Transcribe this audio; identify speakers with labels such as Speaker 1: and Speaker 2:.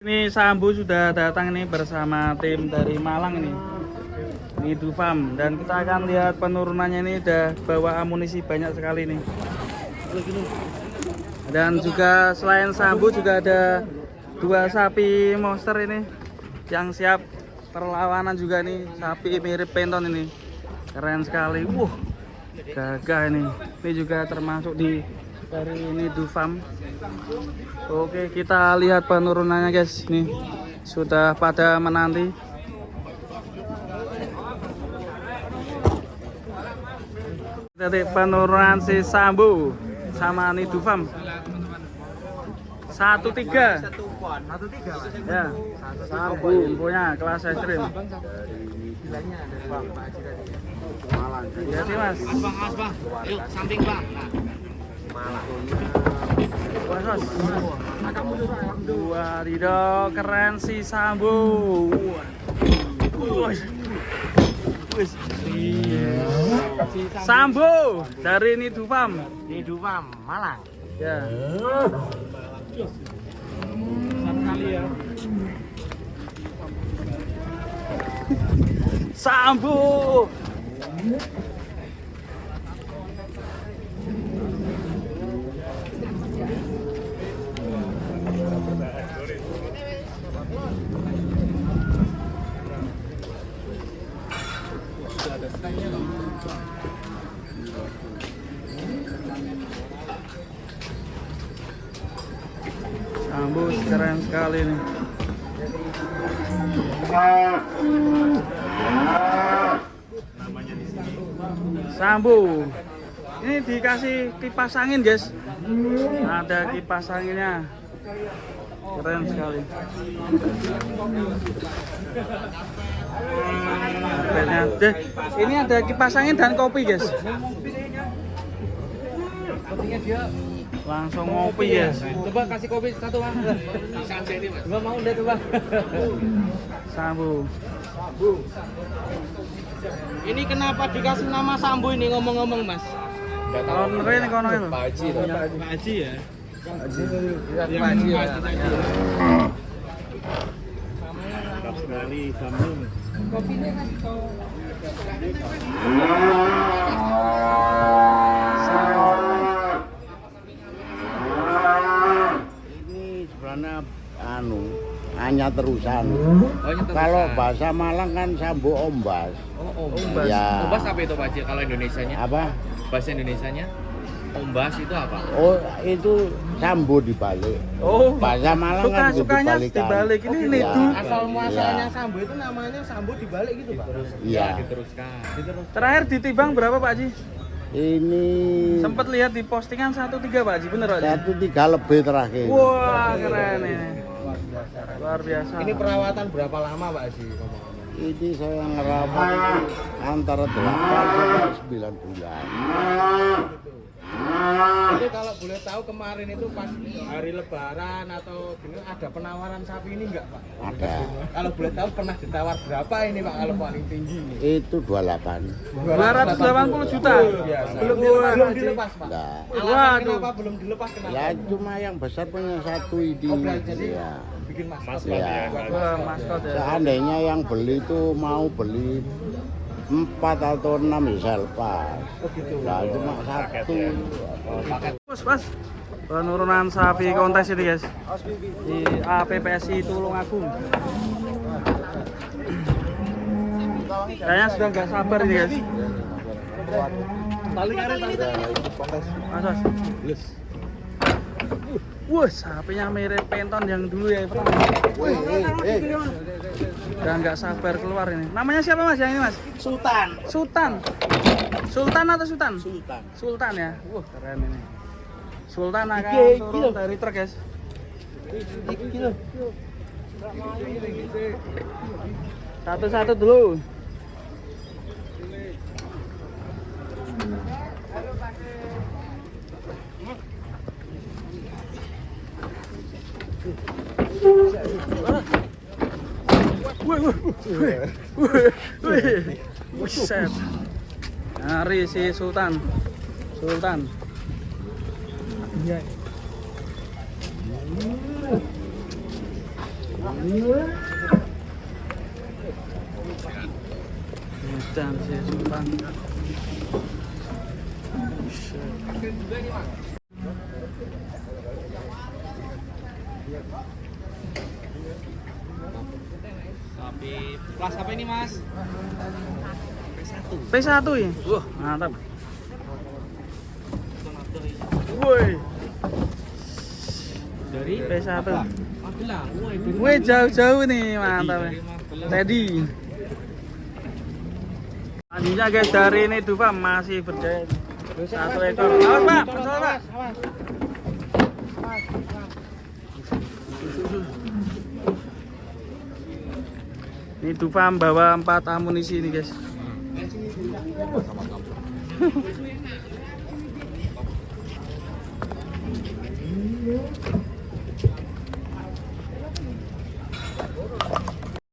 Speaker 1: Ini Sambu sudah datang nih bersama tim dari Malang ini. Ini Dufam dan kita akan lihat penurunannya ini udah bawa amunisi banyak sekali nih. Dan juga selain Sambu juga ada dua sapi monster ini yang siap perlawanan juga nih, sapi mirip penton ini. Keren sekali. Gagah ini. Ini juga termasuk dari ini Dufam. Oke, kita lihat penurunannya guys. Nih sudah pada menanti. Jadi penurunan si Sambu sama nih Dufam. 1-3. Ya, Sambu punya kelas ekstrim. Ya sih mas.
Speaker 2: Bang. Yuk samping bang.
Speaker 1: Wadidaw, keren si Sambu. Sambu dari ini Dufam.
Speaker 2: Di Dufam, Malang.
Speaker 1: Ya.
Speaker 2: Satu kali ya.
Speaker 1: Sambu. Sambu keren sekali nih. Sambu. Ini dikasih kipas angin, guys. Ada kipas anginnya. Keren sekali. Ini ada kipas angin dan kopi, guys.
Speaker 2: Kopinya dia
Speaker 1: Langsung ngopi, guys.
Speaker 2: coba kasih kopi satu bang. Santai ini mas. Gak mau udah tuh bang.
Speaker 1: Sambu.
Speaker 2: Ini kenapa dikasih nama Sambu ini ngomong-ngomong mas?
Speaker 1: Owner ini kono itu.
Speaker 2: Pak Haji ya.
Speaker 1: Pak Haji ya.
Speaker 2: Mantap sekali Sambu. Kopinya kan
Speaker 3: Ini sebenarnya hanya terusan. Kalau bahasa Malang kan Sambu Ombas.
Speaker 2: Oh, ombas.
Speaker 3: Ya.
Speaker 2: Ombas apa itu Pak Haji kalau Indonesianya?
Speaker 3: Apa?
Speaker 2: Bahasa Indonesianya? Ombas itu apa?
Speaker 3: Oh, itu Sambu dibalik.
Speaker 1: Oh,
Speaker 3: Bahasa Malang kan
Speaker 1: sukanya
Speaker 3: dibalikan.
Speaker 1: dibalik ini
Speaker 3: Ya.
Speaker 1: nidu.
Speaker 2: Asal muasalnya
Speaker 3: Ya.
Speaker 2: Sambu itu namanya Sambu dibalik gitu Pak?
Speaker 3: Iya.
Speaker 2: Diteruskan.
Speaker 1: Terakhir ditibang berapa Pak Haji?
Speaker 3: Ini
Speaker 1: Sempat lihat di postingan 1-3 Pak Haji, bener Pak Haji?
Speaker 3: 1-3 lebih terakhir.
Speaker 1: Wah, keren ini. Luar biasa.
Speaker 2: Ini perawatan berapa lama Pak Haji?
Speaker 3: Ini saya ngerawat itu antara 8 sampai 9 bulan.
Speaker 2: Jadi kalau boleh tahu kemarin itu pas hari Lebaran atau gini ada penawaran sapi ini enggak Pak?
Speaker 3: Ada.
Speaker 2: Kalau boleh tahu pernah ditawar berapa ini Pak kalau paling tinggi ini?
Speaker 3: Itu 28.
Speaker 1: 280 juta.
Speaker 2: Biasa. Belum dilepas Pak.
Speaker 3: Enggak.
Speaker 2: Alasan
Speaker 1: Waduh.
Speaker 2: kenapa belum dilepas kenapa?
Speaker 3: Ya cuma yang besar punya satu ini.
Speaker 2: Oh, jadi
Speaker 3: Ya.
Speaker 2: bikin maskot
Speaker 3: Iya.
Speaker 1: Wah, maskot ya.
Speaker 3: Seandainya yang beli itu mau beli 4 atau 6 ya saya lepas.
Speaker 2: Oh gitu.
Speaker 3: Nah, cuma satu.
Speaker 2: Paket.
Speaker 1: Mas, penurunan sapi kontes ini guys di APPSI Tulungagung. Kayaknya sudah nggak sabar ini guys.
Speaker 2: Paling
Speaker 1: Mas. Wah, sapinya mirip penton yang dulu ya. Udah nggak sabar keluar ini. Namanya siapa mas yang ini mas?
Speaker 2: Sultan.
Speaker 1: Sultan. Sultan atau Sultan?
Speaker 2: Sultan.
Speaker 1: Sultan ya. Wah keren ini. Sultan akan turun dari truk guys. Satu-satu dulu. Buset. Ngari si Sultan. Sultan. Edan sih sumpah.
Speaker 2: Sapi kelas apa ini Mas?
Speaker 1: P1 ya? Wah, mantap. Woi,
Speaker 2: Dari
Speaker 1: P1.
Speaker 2: Magelang.
Speaker 1: Woi, jauh-jauh nih, mantap. Teddy. Selanjutnya guys, dari ini Dufam masih berjaya. Satu ekor. Awas Pak, awas Pak. Ini Dufam bawa 4 amunisi nih guys.